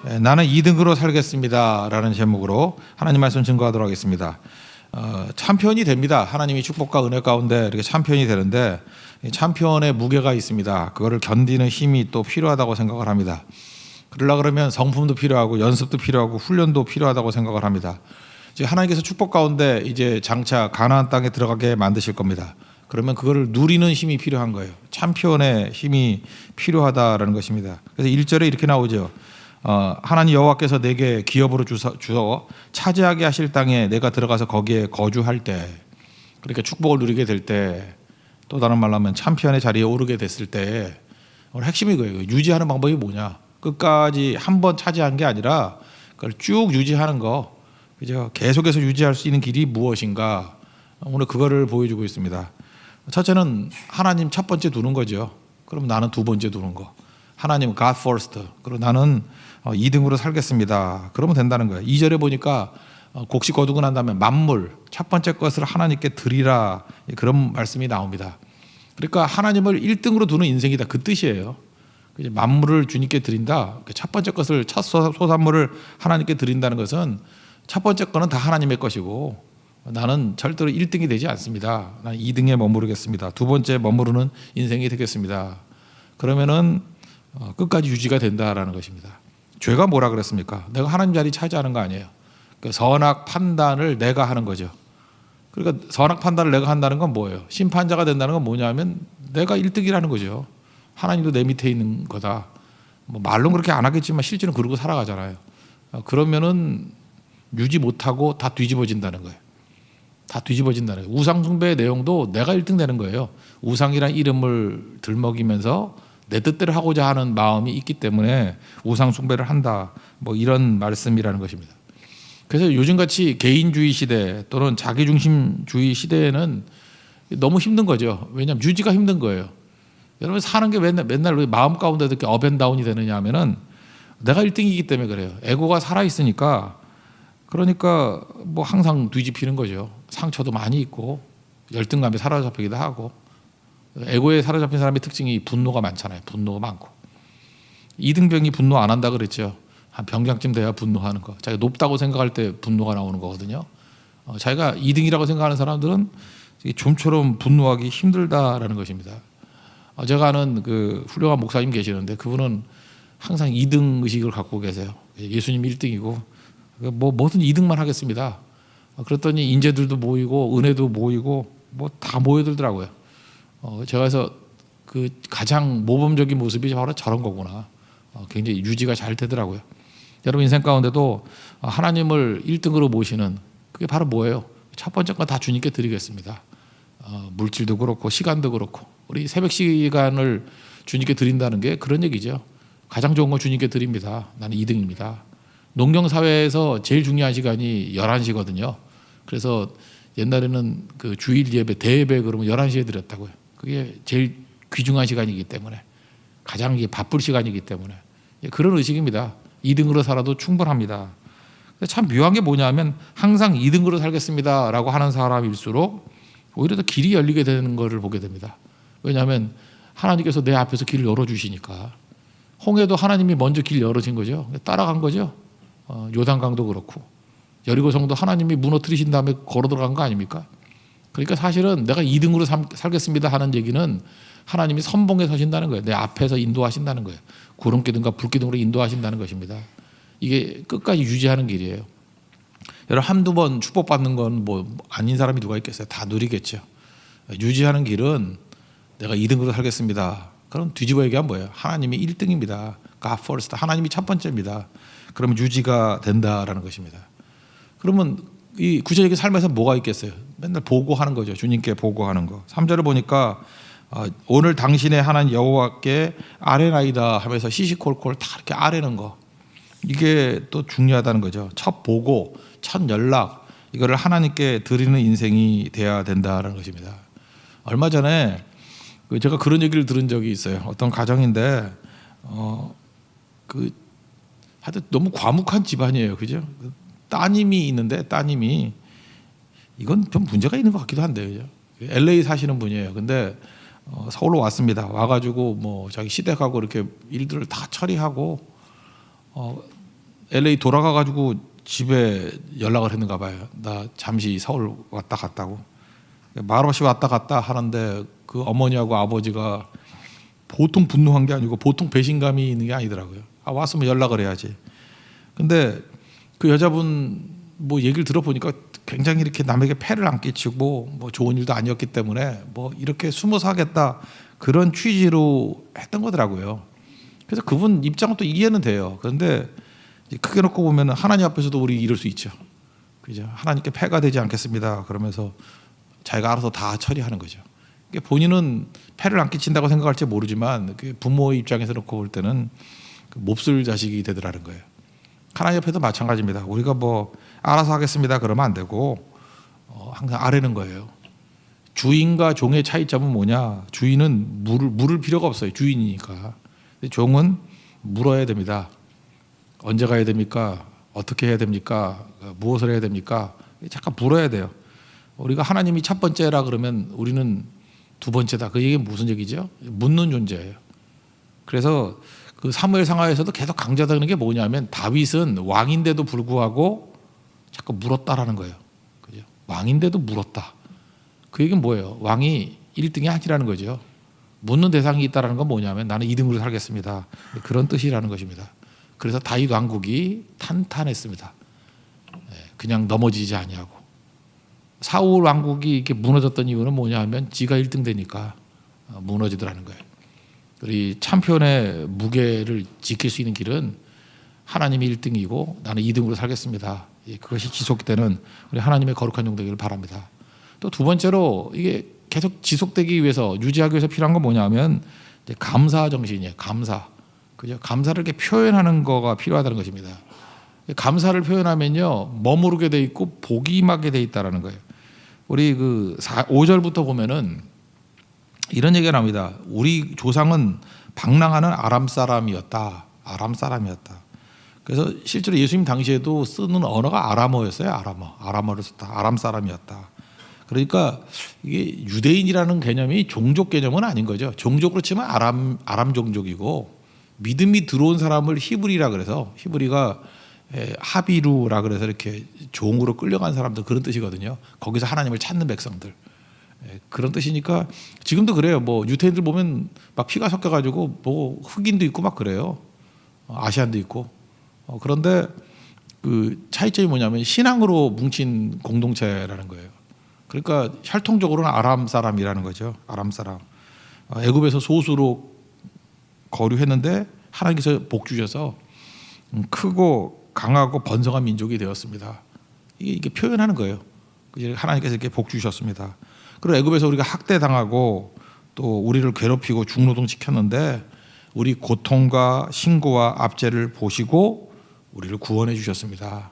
나는 2등으로 살겠습니다 라는 제목으로 하나님 말씀 증거하도록 하겠습니다. 참편이 됩니다. 하나님이 축복과 은혜 가운데 이렇게 참편이 되는데 참편의 무게가 있습니다. 그거를 견디는 힘이 또 필요하다고 생각을 합니다. 그러려 그러면 성품도 필요하고 연습도 필요하고 훈련도 필요하다고 생각을 합니다. 이제 하나님께서 축복 가운데 이제 장차 가나안 땅에 들어가게 만드실 겁니다. 그러면 그거를 누리는 힘이 필요한 거예요. 참편의 힘이 필요하다라는 것입니다. 그래서 1절에 이렇게 나오죠. 하나님 여호와께서 내게 기업으로 주어 차지하게 하실 땅에 내가 들어가서 거기에 거주할 때, 그러니까 축복을 누리게 될 때, 또 다른 말로 하면 참편의 자리에 오르게 됐을 때, 오늘 핵심이 그거예요. 유지하는 방법이 뭐냐? 끝까지 한 번 차지한 게 아니라 그걸 쭉 유지하는 거, 그죠? 계속해서 유지할 수 있는 길이 무엇인가? 오늘 그거를 보여주고 있습니다. 첫째는 하나님 첫 번째 두는 거죠. 그럼 나는 두 번째 두는 거. 하나님 God first. 그리고 나는 2등으로 살겠습니다. 그러면 된다는 거예요. 2절에 보니까 곡식 거두고 난 다음에 만물, 첫 번째 것을 하나님께 드리라, 그런 말씀이 나옵니다. 그러니까 하나님을 1등으로 두는 인생이다, 그 뜻이에요. 만물을 주님께 드린다. 첫 번째 것을, 첫 소산물을 하나님께 드린다는 것은 첫 번째 거는 다 하나님의 것이고 나는 절대로 1등이 되지 않습니다. 나는 2등에 머무르겠습니다. 두 번째 머무르는 인생이 되겠습니다. 그러면은 끝까지 유지가 된다라는 것입니다. 죄가 뭐라 그랬습니까? 내가 하나님 자리 차지하는 거 아니에요. 그러니까 선악 판단을 내가 하는 거죠. 그러니까 선악 판단을 내가 한다는 건 뭐예요? 심판자가 된다는 건 뭐냐면 내가 1등이라는 거죠. 하나님도 내 밑에 있는 거다. 뭐 말로는 그렇게 안 하겠지만 실제는 그러고 살아가잖아요. 그러면은 유지 못하고 다 뒤집어진다는 거예요. 다 뒤집어진다는 거예요. 우상 숭배의 내용도 내가 1등 되는 거예요. 우상이란 이름을 들먹이면서 내 뜻대로 하고자 하는 마음이 있기 때문에 우상 숭배를 한다. 뭐 이런 말씀이라는 것입니다. 그래서 요즘같이 개인주의 시대 또는 자기중심주의 시대에는 너무 힘든 거죠. 왜냐하면 유지가 힘든 거예요. 여러분 사는 게 맨날 왜 마음 가운데 이렇게 업앤다운이 되느냐 하면은 내가 1등이기 때문에 그래요. 에고가 살아있으니까, 그러니까 뭐 항상 뒤집히는 거죠. 상처도 많이 있고 열등감에 사로잡히기도 하고. 에고에 사로잡힌 사람의 특징이 분노가 많잖아요. 분노가 많고. 2등병이 분노 안 한다 그랬죠. 한 병장쯤 돼야 분노하는 거. 자기가 높다고 생각할 때 분노가 나오는 거거든요. 자기가 2등이라고 생각하는 사람들은 좀처럼 분노하기 힘들다라는 것입니다. 제가 아는 그 훌륭한 목사님 계시는데 그분은 항상 2등 의식을 갖고 계세요. 예수님 1등이고 뭐 뭐든 2등만 하겠습니다. 그랬더니 인재들도 모이고 은혜도 모이고 뭐 다 모여들더라고요. 제가 그래서 그 가장 모범적인 모습이 바로 저런 거구나. 굉장히 유지가 잘 되더라고요. 여러분 인생 가운데도 하나님을 1등으로 모시는 그게 바로 뭐예요? 첫 번째 건 다 주님께 드리겠습니다. 물질도 그렇고 시간도 그렇고 우리 새벽 시간을 주님께 드린다는 게 그런 얘기죠. 가장 좋은 건 주님께 드립니다. 나는 2등입니다. 농경사회에서 제일 중요한 시간이 11시거든요. 그래서 옛날에는 그 주일 예배, 대예배 그러면 11시에 드렸다고요. 그게 제일 귀중한 시간이기 때문에, 가장 바쁠 시간이기 때문에 그런 의식입니다. 2등으로 살아도 충분합니다. 참 묘한 게 뭐냐면 항상 2등으로 살겠습니다라고 하는 사람일수록 오히려 더 길이 열리게 되는 것을 보게 됩니다. 왜냐하면 하나님께서 내 앞에서 길을 열어주시니까. 홍해도 하나님이 먼저 길 열어진 거죠. 따라간 거죠. 요단강도 그렇고 여리고성도 하나님이 무너뜨리신 다음에 걸어 들어간 거 아닙니까? 그러니까 사실은 내가 2등으로 살겠습니다 하는 얘기는 하나님이 선봉에 서신다는 거예요. 내 앞에서 인도하신다는 거예요. 구름기둥과 불기둥으로 인도하신다는 것입니다. 이게 끝까지 유지하는 길이에요. 여러분 한두 번 축복받는 건 뭐 아닌 사람이 누가 있겠어요? 다 누리겠죠. 유지하는 길은 내가 2등으로 살겠습니다. 그럼 뒤집어 얘기하면 뭐예요? 하나님이 1등입니다. God first. 하나님이 첫 번째입니다. 그러면 유지가 된다라는 것입니다. 그러면 이 구체적인 삶에서 뭐가 있겠어요? 맨날 보고하는 거죠. 주님께 보고하는 거. 3절을 보니까 오늘 당신의 하나님 여호와께 아뢰나이다 하면서 시시콜콜 다 이렇게 아뢰는 거. 이게 또 중요하다는 거죠. 첫 보고, 첫 연락, 이거를 하나님께 드리는 인생이 돼야 된다는 것입니다. 얼마 전에 제가 그런 얘기를 들은 적이 있어요. 어떤 가정인데 하여튼 너무 과묵한 집안이에요. 그죠? 따님이 있는데 따님이 이건 좀 문제가 있는 것 같기도 한데, 그죠? LA 사시는 분이에요. 근데 서울로 왔습니다. 와가지고 뭐 자기 시댁하고 이렇게 일들을 다 처리하고 LA 돌아가가지고 집에 연락을 했는가 봐요. 나 잠시 서울 왔다 갔다고. 말없이 왔다 갔다 하는데 그 어머니하고 아버지가 보통 분노한 게 아니고 보통 배신감이 있는 게 아니더라고요. 아, 왔으면 연락을 해야지. 근데 그 여자분 뭐 얘기를 들어보니까 굉장히 이렇게 남에게 폐를 안 끼치고 뭐 좋은 일도 아니었기 때문에 뭐 이렇게 숨어 사겠다 그런 취지로 했던 거더라고요. 그래서 그분 입장은 또 이해는 돼요. 그런데 크게 놓고 보면 하나님 앞에서도 우리 이럴 수 있죠. 그죠? 하나님께 폐가 되지 않겠습니다. 그러면서 자기가 알아서 다 처리하는 거죠. 본인은 폐를 안 끼친다고 생각할지 모르지만 부모의 입장에서 놓고 볼 때는 몹쓸 자식이 되더라는 거예요. 하나님 옆에도 마찬가지입니다. 우리가 뭐 알아서 하겠습니다 그러면 안 되고 항상 아뢰는 거예요. 주인과 종의 차이점은 뭐냐? 주인은 물을 필요가 없어요. 주인이니까. 종은 물어야 됩니다. 언제 가야 됩니까? 어떻게 해야 됩니까? 무엇을 해야 됩니까? 잠깐 물어야 돼요. 우리가 하나님이 첫 번째라 그러면 우리는 두 번째다. 그 얘기는 무슨 얘기죠? 묻는 존재예요. 그래서 그 사무엘 상하에서도 계속 강조하는 게 뭐냐면 다윗은 왕인데도 불구하고 자꾸 물었다라는 거예요. 그죠? 왕인데도 물었다. 그 얘기는 뭐예요? 왕이 1등이 아니라는 거죠. 묻는 대상이 있다라는 건 뭐냐면 나는 2등으로 살겠습니다. 그런 뜻이라는 것입니다. 그래서 다윗 왕국이 탄탄했습니다. 그냥 넘어지지 아니하고. 사울 왕국이 이렇게 무너졌던 이유는 뭐냐면 지가 1등 되니까 무너지더라는 거예요. 우리 참편의 무게를 지킬 수 있는 길은 하나님이 1등이고 나는 2등으로 살겠습니다. 그것이 지속되는 우리 하나님의 거룩한 종 되기를 바랍니다. 또 두 번째로 이게 계속 지속되기 위해서 유지하기 위해서 필요한 건 뭐냐면 감사 정신이에요. 감사. 그죠? 감사를 이렇게 표현하는 거가 필요하다는 것입니다. 감사를 표현하면요 머무르게 돼 있고 복이 임하게 돼 있다라는 거예요. 우리 그 5절부터 보면은 이런 얘기가 나옵니다. 우리 조상은 방랑하는 아람 사람이었다. 아람 사람이었다. 그래서 실제로 예수님 당시에도 쓰는 언어가 아람어였어요. 아람어를 썼다. 아람 사람이었다. 그러니까 이게 유대인이라는 개념이 종족 개념은 아닌 거죠. 종족으로 치면 아람 종족이고 믿음이 들어온 사람을 히브리라 그래서 히브리가 하비루라 그래서 이렇게 종으로 끌려간 사람들 그런 뜻이거든요. 거기서 하나님을 찾는 백성들 그런 뜻이니까 지금도 그래요. 뭐 유태인들 보면 막 피가 섞여가지고 뭐 흑인도 있고 막 그래요. 아시안도 있고 그런데 그 차이점이 뭐냐면 신앙으로 뭉친 공동체라는 거예요. 그러니까 혈통적으로는 아람 사람이라는 거죠. 아람 사람. 애굽에서 소수로 거류했는데 하나님께서 복 주셔서 크고 강하고 번성한 민족이 되었습니다. 이게 표현하는 거예요. 하나님께서 이렇게 복 주셨습니다. 그리고 애굽에서 우리가 학대당하고 또 우리를 괴롭히고 중노동 시켰는데 우리 고통과 신고와 압제를 보시고 우리를 구원해 주셨습니다.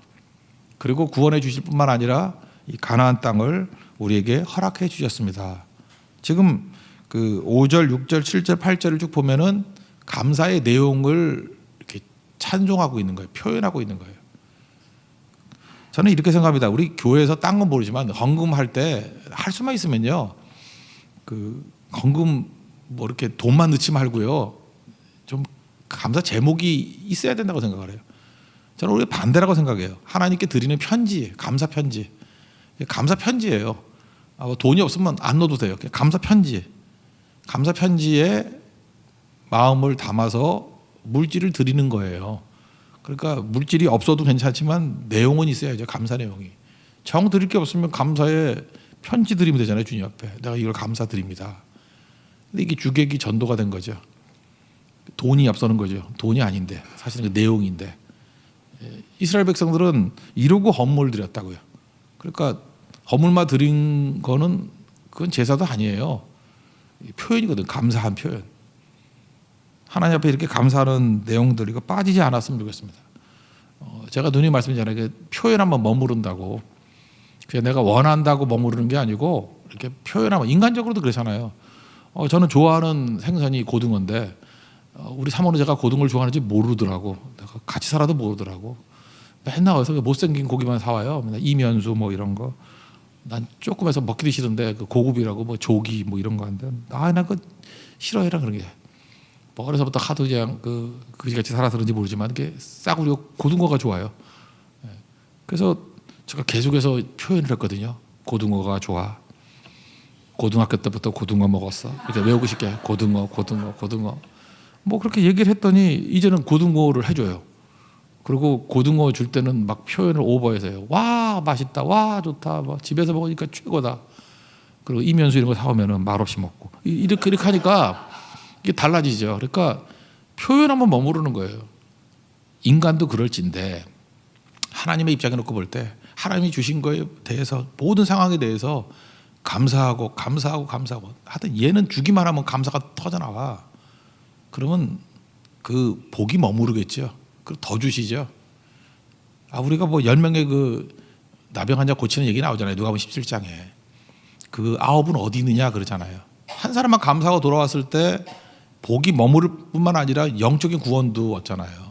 그리고 구원해 주실 뿐만 아니라 이 가나안 땅을 우리에게 허락해 주셨습니다. 지금 그 5절, 6절, 7절, 8절을 쭉 보면은 감사의 내용을 이렇게 찬송하고 있는 거예요. 표현하고 있는 거예요. 저는 이렇게 생각합니다. 우리 교회에서 딴 건 모르지만 헌금할 때 할 수만 있으면요, 그 헌금 뭐 이렇게 돈만 넣지 말고요, 좀 감사 제목이 있어야 된다고 생각을 해요. 저는 우리 반대라고 생각해요. 하나님께 드리는 편지, 감사 편지, 감사 편지예요. 돈이 없으면 안 넣어도 돼요. 감사 편지, 감사 편지에 마음을 담아서 물질을 드리는 거예요. 그러니까 물질이 없어도 괜찮지만 내용은 있어야죠. 감사 내용이. 정 드릴 게 없으면 감사에 편지 드리면 되잖아요. 주님 앞에 내가 이걸 감사드립니다. 근데 이게 주객이 전도가 된 거죠. 돈이 앞서는 거죠. 돈이 아닌데 사실은 그 내용인데 이스라엘 백성들은 이루고 헌물을 드렸다고요. 그러니까 헌물만 드린 거는 그건 제사도 아니에요. 표현이거든. 감사한 표현. 하나님 앞에 이렇게 감사하는 내용들 이거 빠지지 않았으면 좋겠습니다. 제가 누님 말씀이잖아요. 표현하면 머무른다고. 그냥 내가 원한다고 머무르는 게 아니고 이렇게 표현하면 인간적으로도 그렇잖아요. 저는 좋아하는 생선이 고등어인데 우리 사모는 제가 고등어를 좋아하는지 모르더라고. 내가 같이 살아도 모르더라고. 맨날 어디서 못생긴 고기만 사와요. 맨날 이면수 뭐 이런 거. 난 조금 해서 먹기도 싫은데 그 고급이라고 뭐 조기 뭐 이런 거 하는데 나 그거 싫어해라 그런 게. 뭐 어려서부터 하도 그냥 그지같이 살아서 그런지 모르지만 이게 싸구려 고등어가 좋아요. 예. 그래서 제가 계속해서 표현을 했거든요. 고등어가 좋아. 고등학교 때부터 고등어 먹었어. 이렇게 외우고 싶게 고등어. 뭐 그렇게 얘기를 했더니 이제는 고등어를 해줘요. 그리고 고등어 줄 때는 막 표현을 오버해서 해요. 와 맛있다. 와 좋다. 뭐 집에서 먹으니까 최고다. 그리고 이면수 이런 거 사오면은 말없이 먹고 이렇게 하니까 이게 달라지죠. 그러니까 표현하면 머무르는 거예요. 인간도 그럴진데 하나님의 입장에 놓고 볼 때 하나님이 주신 거에 대해서 모든 상황에 대해서 감사하고 하여튼 얘는 주기만 하면 감사가 터져나와. 그러면 그 복이 머무르겠죠. 그리고 더 주시죠. 우리가 뭐 10명의 그 나병 환자 고치는 얘기 나오잖아요. 누가복음 17장에. 그 9은 어디 있느냐 그러잖아요. 한 사람만 감사하고 돌아왔을 때 복이 머무를 뿐만 아니라 영적인 구원도 왔잖아요.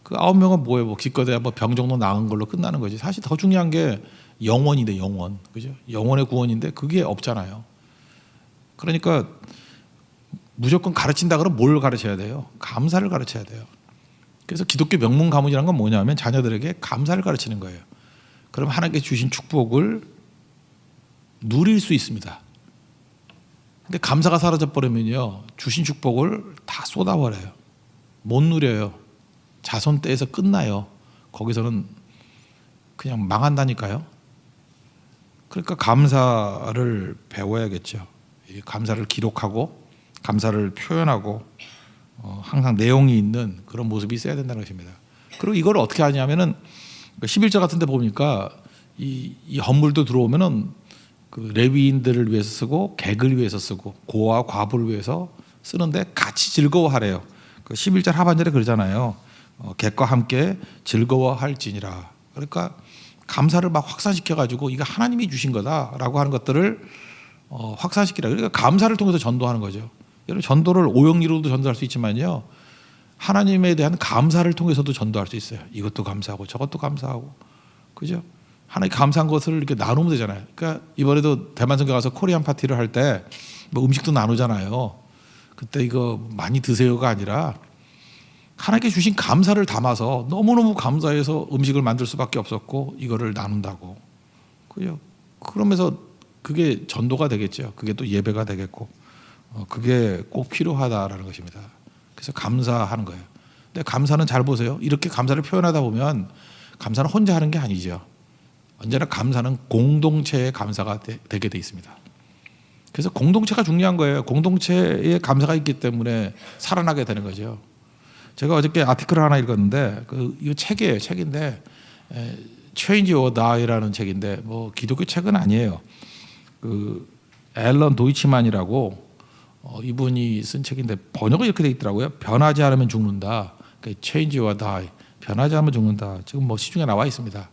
그 9명은 뭐예요? 뭐 기껏해야 뭐 병 정도 나은 걸로 끝나는 거지. 사실 더 중요한 게 영원인데 영원. 그죠? 영원의 구원인데 그게 없잖아요. 그러니까 무조건 가르친다 그러면 뭘 가르쳐야 돼요? 감사를 가르쳐야 돼요. 그래서 기독교 명문 가문이라는 건 뭐냐면 자녀들에게 감사를 가르치는 거예요. 그럼 하나님께 주신 축복을 누릴 수 있습니다. 근데 감사가 사라져 버리면요, 주신 축복을 다 쏟아버려요. 못 누려요. 자손 때에서 끝나요. 거기서는 그냥 망한다니까요. 그러니까 감사를 배워야겠죠. 이 감사를 기록하고 감사를 표현하고 항상 내용이 있는 그런 모습이 있어야 된다는 것입니다. 그리고 이걸 어떻게 하냐면은 11절 같은 데 보니까 이 헌물도 들어오면은 그 레위인들을 위해서 쓰고 객을 위해서 쓰고 고아 과부를 위해서 쓰는데 같이 즐거워하래요. 그 11절 하반절에 그러잖아요. 객과 함께 즐거워할지니라. 그러니까 감사를 막 확산시켜 가지고 이거 하나님이 주신 거다라고 하는 것들을 확산시키라. 그러니까 감사를 통해서 전도하는 거죠. 여러분 전도를 오영리로도 전도할 수 있지만요, 하나님에 대한 감사를 통해서도 전도할 수 있어요. 이것도 감사하고 저것도 감사하고, 그죠? 하나님 감사한 것을 이렇게 나누면 되잖아요. 그러니까 이번에도 대만 선교 가서 코리안 파티를 할 때 뭐 음식도 나누잖아요. 그때 이거 많이 드세요가 아니라 하나님께 주신 감사를 담아서 너무너무 감사해서 음식을 만들 수밖에 없었고 이거를 나눈다고. 그죠? 그러면서 그게 전도가 되겠죠. 그게 또 예배가 되겠고, 그게 꼭 필요하다라는 것입니다. 그래서 감사하는 거예요. 근데 감사는 잘 보세요. 이렇게 감사를 표현하다 보면 감사는 혼자 하는 게 아니죠. 언제나 감사는 공동체의 감사가 되게 돼 있습니다. 그래서 공동체가 중요한 거예요. 공동체에 감사가 있기 때문에 살아나게 되는 거죠. 제가 어저께 아티클을 하나 읽었는데 이거 책이에요. 책인데 Change or Die라는 책인데 뭐 기독교 책은 아니에요. 그 앨런 도이치만이라고 이분이 쓴 책인데 번역은 이렇게 돼 있더라고요. 변하지 않으면 죽는다. 그러니까 Change or Die. 변하지 않으면 죽는다. 지금 뭐 시중에 나와 있습니다.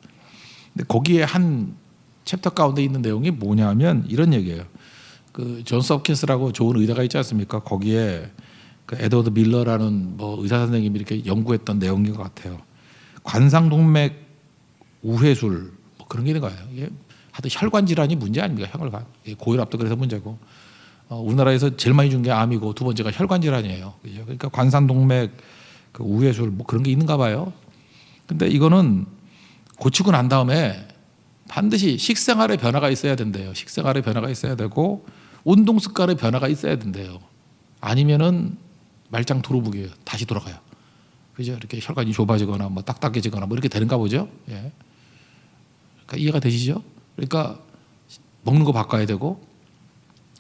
근데 거기에 한 챕터 가운데 있는 내용이 뭐냐면 이런 얘기예요. 그 존 서킨스라고 좋은 의사가 있지 않습니까? 거기에 그 에드워드 밀러라는 뭐 의사 선생님이 이렇게 연구했던 내용인 것 같아요. 관상동맥 우회술 뭐 그런 게 있는 거예요. 이게 하여튼 혈관 질환이 문제 아닙니까? 혈관 고혈압도 그래서 문제고, 우리나라에서 제일 많이 준 게 암이고 두 번째가 혈관 질환이에요. 그죠? 그러니까 관상동맥 그 우회술 뭐 그런 게 있는가 봐요. 근데 이거는 고치고 난 다음에 반드시 식생활의 변화가 있어야 된대요. 식생활의 변화가 있어야 되고 운동 습관의 변화가 있어야 된대요. 아니면은 말짱 도루묵이에요. 다시 돌아가요. 그죠? 이렇게 혈관이 좁아지거나 뭐 딱딱해지거나 뭐 이렇게 되는가 보죠. 예. 그러니까 이해가 되시죠? 그러니까 먹는 거 바꿔야 되고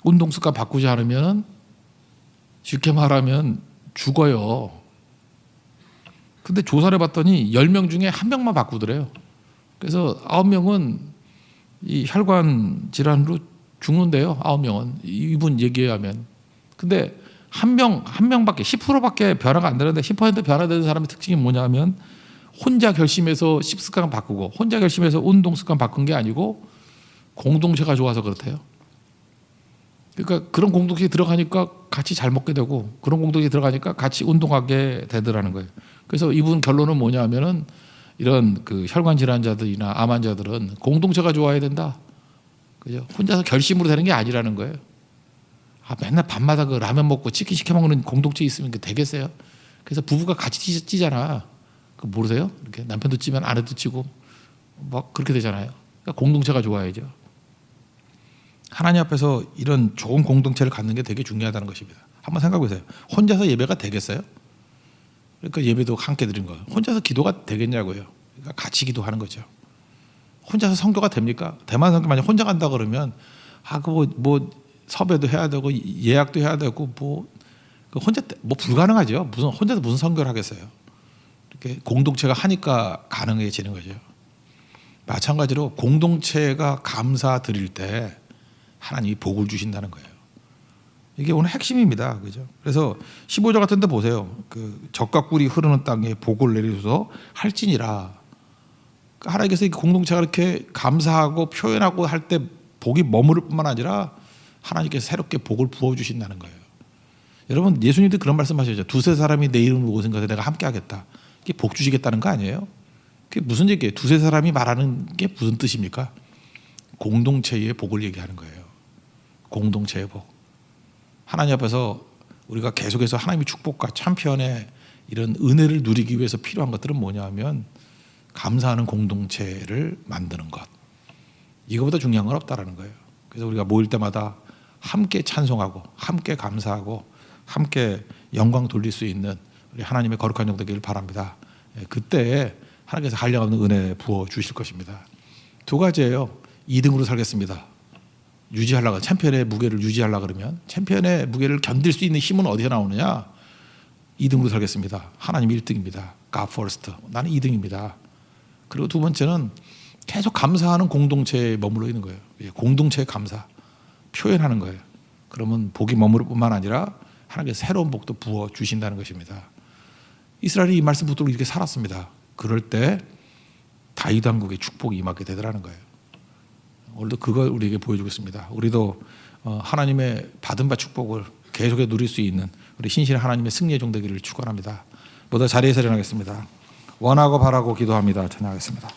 운동 습관 바꾸지 않으면 쉽게 말하면 죽어요. 근데 조사를 봤더니 10명 중에 1명만 바꾸더래요. 그래서 9명은 이 혈관 질환으로 죽는데요. 9명은 이분 얘기에 하면. 근데 한 명밖에 10%밖에 변화가 안 되는데 10% 변화되는 사람의 특징이 뭐냐면 혼자 결심해서 식습관 바꾸고 혼자 결심해서 운동 습관 바꾼 게 아니고 공동체가 좋아서 그렇대요. 그러니까 그런 공동체에 들어가니까 같이 잘 먹게 되고 그런 공동체에 들어가니까 같이 운동하게 되더라는 거예요. 그래서 이분 결론은 뭐냐면은 이런 그 혈관 질환자들이나 암 환자들은 공동체가 좋아야 된다. 그죠? 혼자서 결심으로 되는 게 아니라는 거예요. 맨날 밤마다 그 라면 먹고 치킨 시켜 먹는 공동체 있으면 그 되겠어요? 그래서 부부가 같이 찌잖아. 그 모르세요? 이렇게 남편도 찌면 아내도 찌고 막 그렇게 되잖아요. 그러니까 공동체가 좋아야죠. 하나님 앞에서 이런 좋은 공동체를 갖는 게 되게 중요하다는 것입니다. 한번 생각해 보세요. 혼자서 예배가 되겠어요? 그러니까 예배도 함께 드린 거예요. 혼자서 기도가 되겠냐고요. 그러니까 같이 기도하는 거죠. 혼자서 성교가 됩니까? 대만 성교 만약 혼자 간다 그러면 뭐 섭외도 해야 되고 예약도 해야 되고 혼자 불가능하죠. 혼자서 무슨 성교를 하겠어요. 이렇게 공동체가 하니까 가능해지는 거죠. 마찬가지로 공동체가 감사 드릴 때 하나님이 복을 주신다는 거예요. 이게 오늘 핵심입니다. 그죠? 그래서 15절 같은 데 보세요. 그 젖과 꿀이 흐르는 땅에 복을 내리소서 할지니라. 하나님께서 공동체가 이렇게 감사하고 표현하고 할 때 복이 머무를 뿐만 아니라 하나님께서 새롭게 복을 부어주신다는 거예요. 여러분 예수님도 그런 말씀하셨죠. 두세 사람이 내 이름으로 오신 것에 내가 함께 하겠다. 이게 복 주시겠다는 거 아니에요? 그게 무슨 얘기예요? 두세 사람이 말하는 게 무슨 뜻입니까? 공동체의 복을 얘기하는 거예요. 공동체의 복. 하나님 앞에서 우리가 계속해서 하나님의 축복과 참편의 이런 은혜를 누리기 위해서 필요한 것들은 뭐냐 하면 감사하는 공동체를 만드는 것. 이거보다 중요한 건 없다라는 거예요. 그래서 우리가 모일 때마다 함께 찬송하고 함께 감사하고 함께 영광 돌릴 수 있는 우리 하나님의 거룩한 영 되기를 바랍니다. 그때 하나님께서 한량없는 은혜 부어 주실 것입니다. 두 가지예요. 2등으로 살겠습니다. 유지하려고 챔피언의 무게를 유지하려고 그러면 챔피언의 무게를 견딜 수 있는 힘은 어디서 나오느냐? 2등으로 살겠습니다. 하나님 1등입니다. God first. 나는 2등입니다. 그리고 두 번째는 계속 감사하는 공동체에 머물러 있는 거예요. 공동체의 감사 표현하는 거예요. 그러면 복이 머무를 뿐만 아니라 하나님께서 새로운 복도 부어 주신다는 것입니다. 이스라엘이 이 말씀 붙들고 이렇게 살았습니다. 그럴 때 다윗 왕국의 축복이 임하게 되더라는 거예요. 오늘도 그걸 우리에게 보여주고 있습니다. 우리도 하나님의 받은 바 축복을 계속해 누릴 수 있는 우리 신실한 하나님의 승리의 종 되기를 축원합니다. 모두 자리에서 일어나겠습니다. 원하고 바라고 기도합니다. 찬양하겠습니다.